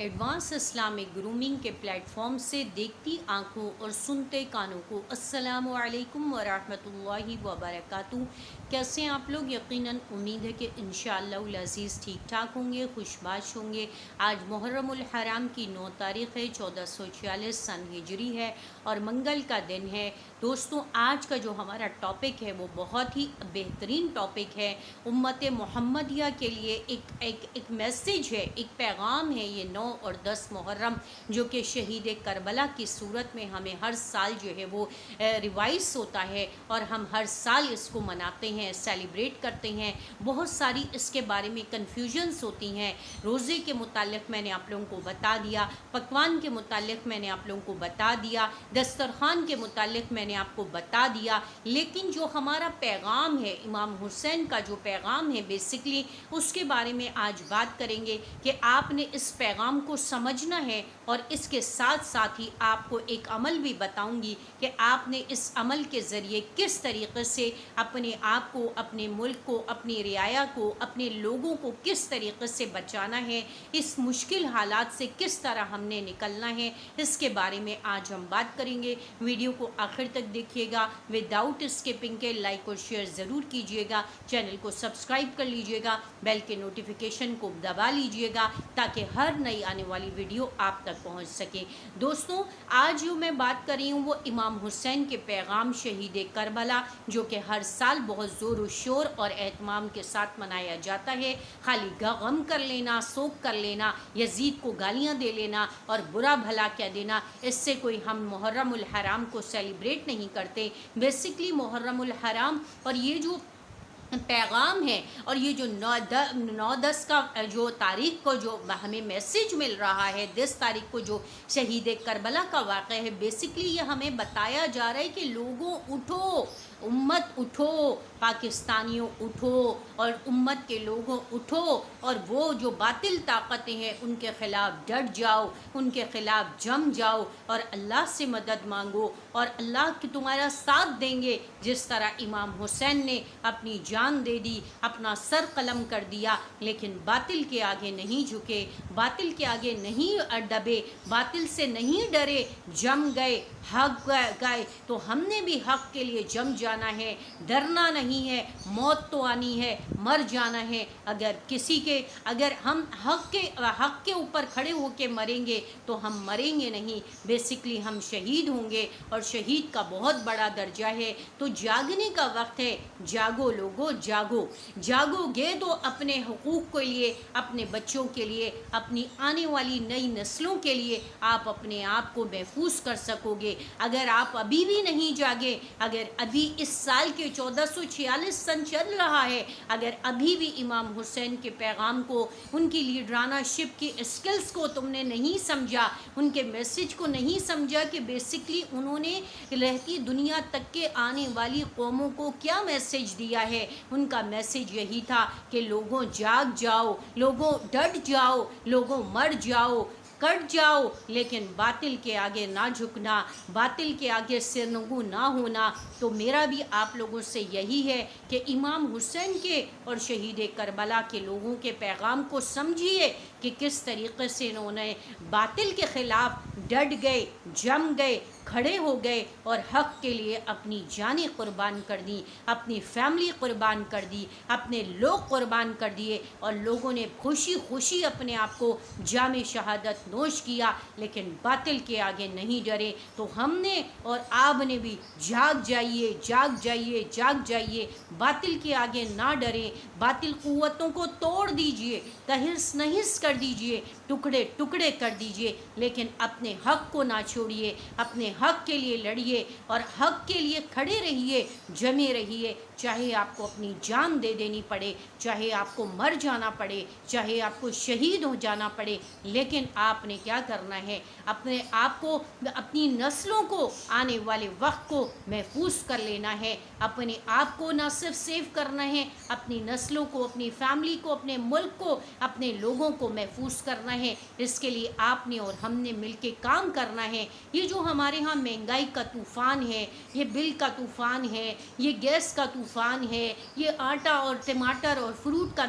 Advance Islamic grooming کے plate form سے دیکھتی آنکھوں اور سنتے کانوں کو السلام علیکم ورحمۃ اللہ وبرکاتہ۔ کیسے ہیں آپ لوگ؟ یقیناً امید ہے کہ انشاءاللہ العزیز ٹھیک ٹھاک ہوں گے، خوش باش ہوں گے۔ آج محرم الحرام کی 9 تاریخ ہے، 1446 سن ہجری ہے اور منگل کا دن ہے۔ دوستوں، آج کا جو ہمارا ٹاپک ہے وہ بہت ہی بہترین ٹاپک ہے، امت محمدیہ کے لیے ایک میسیج ہے، ایک پیغام ہے۔ یہ 9 اور 10 محرم جو کہ شہید کربلا کی صورت میں ہمیں ہر سال جو ہے وہ ریوائز ہوتا ہے اور ہم ہر سال اس کو مناتے ہیں، سیلیبریٹ کرتے ہیں۔ بہت ساری اس کے بارے میں کنفیوژنس ہوتی ہیں۔ روزے کے متعلق میں نے آپ لوگوں کو بتا دیا، پکوان کے متعلق میں نے آپ لوگوں کو بتا دیا، دسترخوان کے متعلق میں نے آپ کو بتا دیا، لیکن جو ہمارا پیغام ہے، امام حسین کا جو پیغام ہے، بیسکلی اس کے بارے میں آج بات کریں گے کہ آپ نے اس پیغام کو سمجھنا ہے، اور اس کے ساتھ ساتھ ہی آپ کو ایک عمل بھی بتاؤں گی کہ آپ نے اس عمل کے ذریعے کس طریقے سے اپنے آپ کو، اپنے ملک کو، اپنی رعایا کو، اپنے لوگوں کو کس طریقے سے بچانا ہے، اس مشکل حالات سے کس طرح ہم نے نکلنا ہے، اس کے بارے میں آج ہم بات کریں گے۔ ویڈیو کو آخر تک دیکھیے گا، وداؤٹ اسکپنگ کے لائک اور شیئر ضرور کیجیے گا، چینل کو سبسکرائب کر لیجیے گا، بیل کے نوٹیفیکیشن کو دبا لیجیے گا تاکہ ہر نئی آنے والی ویڈیو آپ تک پہنچ سکے۔ دوستوں، آج جو میں بات کر رہی ہوں وہ امام حسین کے پیغام شہید کربلا، جو کہ ہر سال بہت زور و شور اور اہتمام کے ساتھ منایا جاتا ہے۔ خالی غم کر لینا، سوگ کر لینا، یزید کو گالیاں دے لینا اور برا بھلا کہہ دینا، اس سے کوئی ہم محرم الحرام کو سیلیبریٹ نہیں کرتے۔ بیسکلی محرم الحرام اور یہ جو پیغام ہے اور یہ جو 9-10 کا جو تاریخ کو جو ہمیں میسیج مل رہا ہے، 10 تاریخ کو جو شہید کربلا کا واقعہ ہے، بیسکلی یہ ہمیں بتایا جا رہا ہے کہ لوگوں اٹھو، امت اٹھو، پاکستانیوں اٹھو اور امت کے لوگوں اٹھو، اور وہ جو باطل طاقتیں ہیں ان کے خلاف ڈٹ جاؤ، ان کے خلاف جم جاؤ اور اللہ سے مدد مانگو، اور اللہ کی تمہارا ساتھ دیں گے، جس طرح امام حسین نے اپنی جان دے دی، اپنا سر قلم کر دیا، لیکن باطل کے آگے نہیں جھکے، باطل کے آگے نہیں دبے، باطل سے نہیں ڈرے، جم گئے، حق گئے۔ تو ہم نے بھی حق کے لیے جم جانا ہے، ڈرنا نہیں ہے، موت تو آنی ہے، مر جانا ہے۔ اگر ہم حق کے اوپر کھڑے ہو کے مریں گے تو ہم مریں گے نہیں، بیسکلی ہم شہید ہوں گے، اور شہید کا بہت بڑا درجہ ہے۔ تو جاگنے کا وقت ہے، جاگو لوگو، جاگو، جاگو گے تو اپنے حقوق کے لیے، اپنے بچوں کے لیے، اپنی آنے والی نئی نسلوں کے لیے آپ اپنے آپ کو محفوظ کر سکو گے۔ اگر آپ ابھی بھی نہیں جاگے، اگر ابھی اس سال کے 1446 سن چل رہا ہے، اگر ابھی بھی امام حسین کے پیغام کو، ان کی لیڈرانہ شپ کی اسکلز کو تم نے نہیں سمجھا، ان کے میسیج کو نہیں سمجھا کہ بیسکلی انہوں نے رہتی دنیا تک کے آنے والی قوموں کو کیا میسیج دیا ہے، ان کا میسیج یہی تھا کہ لوگوں جاگ جاؤ، لوگوں ڈٹ جاؤ، لوگوں مر جاؤ، کٹ جاؤ، لیکن باطل کے آگے نہ جھکنا، باطل کے آگے سرنگو نہ ہونا۔ تو میرا بھی آپ لوگوں سے یہی ہے کہ امام حسین کے اور شہید کربلا کے لوگوں کے پیغام کو سمجھیے کہ کس طریقے سے انہوں نے باطل کے خلاف ڈٹ گئے، جم گئے، کھڑے ہو گئے اور حق کے لیے اپنی جانیں قربان کر دیں، اپنی فیملی قربان کر دی، اپنے لوگ قربان کر دیے، اور لوگوں نے خوشی خوشی اپنے آپ کو جام شہادت نوش کیا، لیکن باطل کے آگے نہیں ڈرے۔ تو ہم نے اور آپ نے بھی جاگ جائیے، جاگ جائیے، جاگ جائیے، باطل کے آگے نہ ڈریں، باطل قوتوں کو توڑ دیجئے، تہس نہس کر دیجئے، ٹکڑے ٹکڑے کر دیجئے، لیکن اپنے حق کو نہ چھوڑیے، اپنے حق کے لیے لڑیے اور حق کے لیے کھڑے رہیے، جمے رہیے، چاہے آپ کو اپنی جان دے دینی پڑے، چاہے آپ کو مر جانا پڑے، چاہے آپ کو شہید ہو جانا پڑے، لیکن آپ نے کیا کرنا ہے؟ اپنے آپ کو، اپنی نسلوں کو، آنے والے وقت کو محفوظ کر لینا ہے۔ اپنے آپ کو نہ صرف سیو کرنا ہے، اپنی نسلوں کو، اپنی فیملی کو، اپنے ملک کو، اپنے لوگوں کو محفوظ کرنا ہے۔ اس کے لیے آپ نے اور ہم نے مل کے کام کرنا ہے۔ یہ جو ہمارے ہاں مہنگائی کا طوفان ہے، یہ بل کا طوفان ہے، یہ گیس کا طوفان ہے، یہ آٹا اور ٹماٹر اور فروٹ کا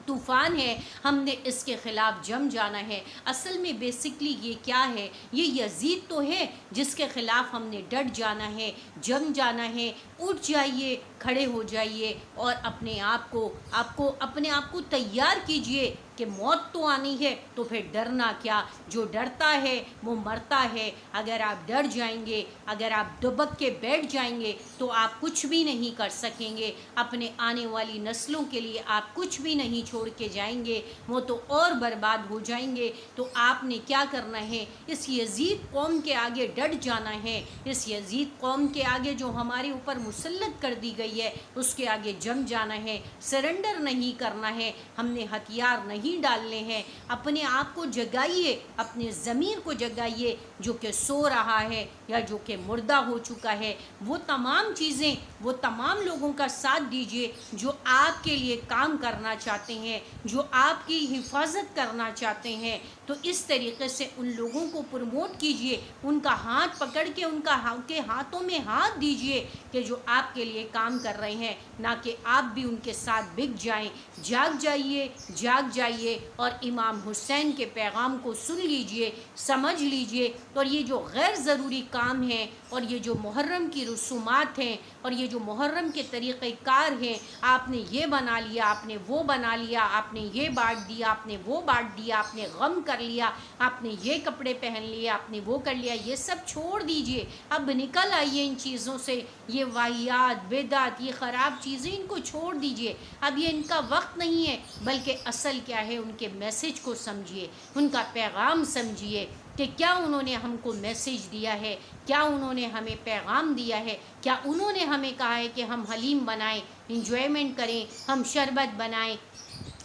طوفان ہے، ہم نے اس کے خلاف جم جانا ہے۔ اصل میں بیسکلی یہ کیا ہے؟ یہ یزید تو ہے جس کے خلاف ہم نے ڈٹ جانا ہے، جم جانا ہے۔ اٹھ جائیے، کھڑے ہو جائیے اور اپنے آپ کو تیار کیجئے کہ موت تو آنی ہے، تو پھر ڈرنا کیا؟ جو ڈرتا ہے وہ مرتا ہے۔ اگر آپ ڈر جائیں گے، اگر آپ دبک کے بیٹھ جائیں گے تو آپ کچھ بھی نہیں کر سکیں گے۔ اپنے آنے والی نسلوں کے لیے آپ کچھ بھی نہیں چھوڑ کے جائیں گے، وہ تو اور برباد ہو جائیں گے۔ تو آپ نے کیا کرنا ہے؟ اس یزید قوم کے آگے ڈٹ جانا ہے۔ اس یزید قوم کے آگے جو ہمارے اوپر مسلط کر دی گئی ہے، اس کے آگے جم جانا ہے، سرنڈر نہیں کرنا ہے۔ ہم نے ہتھیار نہیں ڈالنے ہیں۔ اپنے آپ کو جگائیے، اپنے ضمیر کو جگائیے جو کہ سو رہا ہے یا جو کہ مردہ ہو چکا ہے۔ وہ تمام چیزیں، وہ تمام لوگوں کا ساتھ دیجیے جو آپ کے لیے کام کرنا چاہتے ہیں، جو آپ کی حفاظت کرنا چاہتے ہیں۔ تو اس طریقے سے ان لوگوں کو پروموٹ کیجیے، ان کا ہاتھ پکڑ کے ان کے ہاتھوں میں ہاتھ دیجیے کہ جو آپ کے لیے کام کر رہے ہیں، نہ کہ آپ بھی ان کے ساتھ بک جائیں۔ جاگ جائیے، جاگ جائیے اور امام حسین کے پیغام کو سن لیجیے، سمجھ لیجیے۔ اور یہ جو غیر ضروری کام ہیں اور یہ جو محرم کی رسومات ہیں اور یہ جو محرم کے طریقہ کار ہیں، آپ نے یہ بنا لیا، آپ نے وہ بنا لیا، آپ نے یہ بانٹ دیا، آپ نے وہ بانٹ دیا، آپ نے غم کر لیا، آپ نے یہ کپڑے پہن لیے، آپ نے وہ کر لیا، یہ سب چھوڑ دیجئے۔ اب نکل آئیے ان چیزوں سے۔ یہ واہیات، بدعت، یہ خراب چیزیں ان کو چھوڑ دیجئے۔ اب یہ ان کا وقت نہیں ہے، بلکہ اصل کیا ہے، ان کے میسج کو سمجھیے، ان کا پیغام سمجھیے کہ کیا انہوں نے ہم کو میسج دیا ہے، کیا انہوں نے ہمیں پیغام دیا ہے۔ کیا انہوں نے ہمیں کہا ہے کہ ہم حلیم بنائیں، انجوائمنٹ کریں، ہم شربت بنائیں،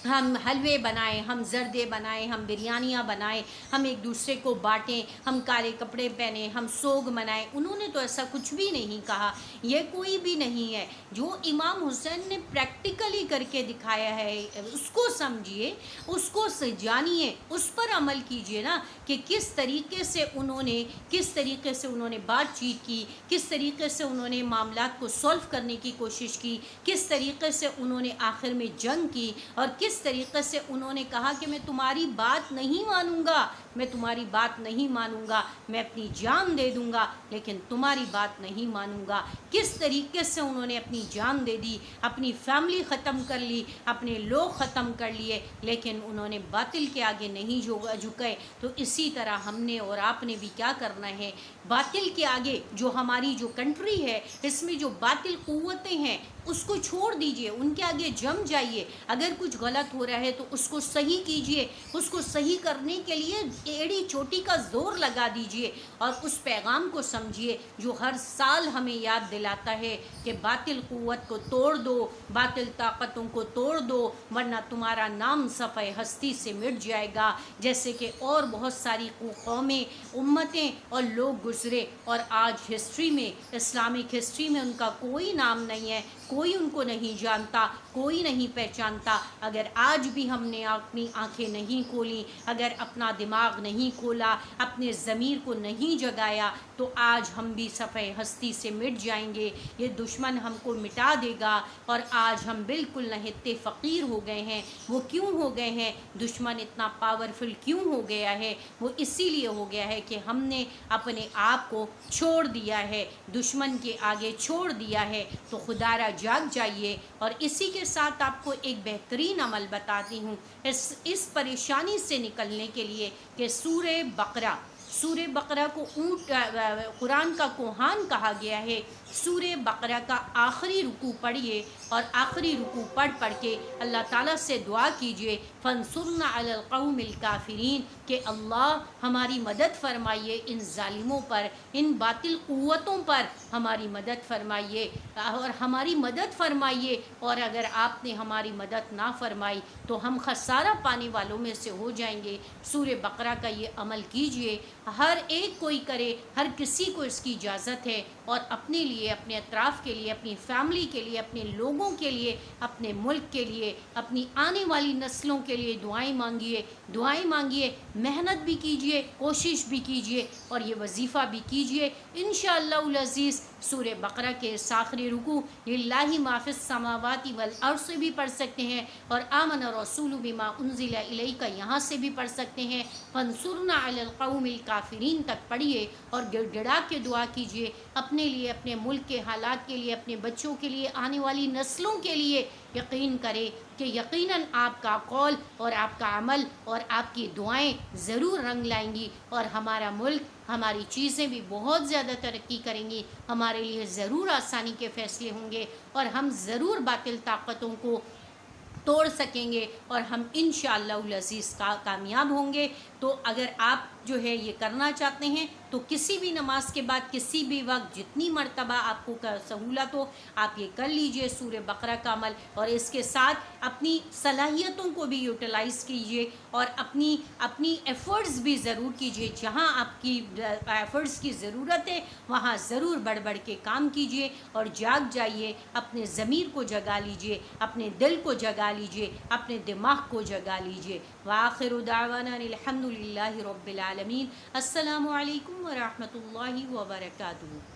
ہم حلوے بنائیں، ہم زردے بنائیں، ہم بریانیاں بنائیں، ہم ایک دوسرے کو بانٹیں، ہم کالے کپڑے پہنیں، ہم سوگ منائیں؟ انہوں نے تو ایسا کچھ بھی نہیں کہا۔ یہ کوئی بھی نہیں ہے۔ جو امام حسین نے پریکٹیکلی کر کے دکھایا ہے، اس کو سمجھیے، اس کو جانیے، اس پر عمل کیجیے نا، کہ کس طریقے سے انہوں نے بات چیت کی، کس طریقے سے انہوں نے معاملات کو سولو کرنے کی کوشش کی، کس طریقے سے انہوں نے آخر میں جنگ کی، اور کس طریقے سے انہوں نے کہا کہ میں تمہاری بات نہیں مانوں گا، میں تمہاری بات نہیں مانوں گا، میں اپنی جان دے دوں گا لیکن تمہاری بات نہیں مانوں گا۔ کس طریقے سے انہوں نے اپنی جان دے دی، اپنی فیملی ختم کر لی، اپنے لوگ ختم کر لیے، لیکن انہوں نے باطل کے آگے نہیں جھکے۔ تو اسی طرح ہم نے اور آپ نے بھی کیا کرنا ہے؟ باطل کے آگے، جو ہماری جو کنٹری ہے، اس میں جو باطل قوتیں ہیں، اس کو چھوڑ دیجئے، ان کے آگے جم جائیے۔ اگر کچھ غلط ہو رہا ہے تو اس کو صحیح کیجئے، اس کو صحیح کرنے کے لیے ایڑی چوٹی کا زور لگا دیجئے اور اس پیغام کو سمجھیے جو ہر سال ہمیں یاد دلاتا ہے کہ باطل قوت کو توڑ دو، باطل طاقتوں کو توڑ دو، ورنہ تمہارا نام صفحہ ہستی سے مٹ جائے گا۔ جیسے کہ اور بہت ساری قومیں، امتیں اور لوگ گزرے اور آج ہسٹری میں، اسلامک ہسٹری میں ان کا کوئی نام نہیں ہے، کوئی ان کو نہیں جانتا، کوئی نہیں پہچانتا۔ اگر آج بھی ہم نے اپنی آنکھیں نہیں کھولیں، اگر اپنا دماغ نہیں کھولا، اپنے ضمیر کو نہیں جگایا، تو آج ہم بھی صفحہ ہستی سے مٹ جائیں گے۔ یہ دشمن ہم کو مٹا دے گا اور آج ہم بالکل نہتے فقیر ہو گئے ہیں۔ وہ کیوں ہو گئے ہیں؟ دشمن اتنا پاورفل کیوں ہو گیا ہے؟ وہ اسی لیے ہو گیا ہے کہ ہم نے اپنے آپ کو چھوڑ دیا ہے، دشمن کے آگے چھوڑ دیا ہے۔ تو خدا را جاگ جائیے۔ اور اسی کے ساتھ آپ کو ایک بہترین عمل بتاتی ہوں اس پریشانی سے نکلنے کے لیے، کہ سورہ بقرہ کو قرآن کا کوہان کہا گیا ہے۔ سورہ بقرہ کا آخری رکوع پڑھیے اور آخری رکوع پڑھ کے اللہ تعالیٰ سے دعا کیجئے، فانصرنا علی القوم الکافرین، کہ اللہ ہماری مدد فرمائیے ان ظالموں پر، ان باطل قوتوں پر ہماری مدد فرمائیے اور ہماری مدد فرمائیے۔ اور اگر آپ نے ہماری مدد نہ فرمائی تو ہم خسارہ پانے والوں میں سے ہو جائیں گے۔ سورہ بقرہ کا یہ عمل کیجئے، ہر ایک کوئی کرے، ہر کسی کو اس کی اجازت ہے، اور اپنے لیے، اپنے اطراف کے لیے، اپنی فیملی کے لیے، اپنے لوگوں کے لیے، اپنے ملک کے لیے، اپنی آنے والی نسلوں کے لیے دعائیں مانگیے، محنت بھی کیجئے، کوشش بھی کیجئے اور یہ وظیفہ بھی کیجئے۔ انشاءاللہ العزیز سورہ بقرہ کے اس آخری رکوع للہ ما فی السماوات والارض سے بھی پڑھ سکتے ہیں، اور آمن الرسول بما انزل الیک یہاں سے بھی پڑھ سکتے ہیں، فانصرنا علی القوم الکافرین تک پڑھیے اور گڑ گڑا کے دعا کیجیے اپنے لیے، اپنے ملک کے حالات کے لیے، اپنے بچوں کے لیے، آنے والی نسلوں کے لیے۔ یقین کرے کہ یقیناً آپ کا قول اور آپ کا عمل اور آپ کی دعائیں ضرور رنگ لائیں گی، اور ہمارا ملک، ہماری چیزیں بھی بہت زیادہ ترقی کریں گی، ہمارے لیے ضرور آسانی کے فیصلے ہوں گے، اور ہم ضرور باطل طاقتوں کو توڑ سکیں گے، اور ہم انشاءاللہ العزیز کامیاب ہوں گے۔ تو اگر آپ جو ہے یہ کرنا چاہتے ہیں تو کسی بھی نماز کے بعد کسی بھی وقت جتنی مرتبہ آپ کو سہولت ہو آپ یہ کر لیجئے سورہ بقرہ کا عمل، اور اس کے ساتھ اپنی صلاحیتوں کو بھی یوٹیلائز کیجئے، اور اپنی ایفرٹس بھی ضرور کیجئے، جہاں آپ کی ایفرٹس کی ضرورت ہے وہاں ضرور بڑھ بڑھ کے کام کیجئے، اور جاگ جائیے، اپنے ضمیر کو جگا لیجئے، اپنے دل کو جگا لیجئے، اپنے دماغ کو جگا لیجئے۔ وآخر دعوانا الحمد للہ رب العالمین۔ السلام علیکم ورحمۃ اللہ وبرکاتہ۔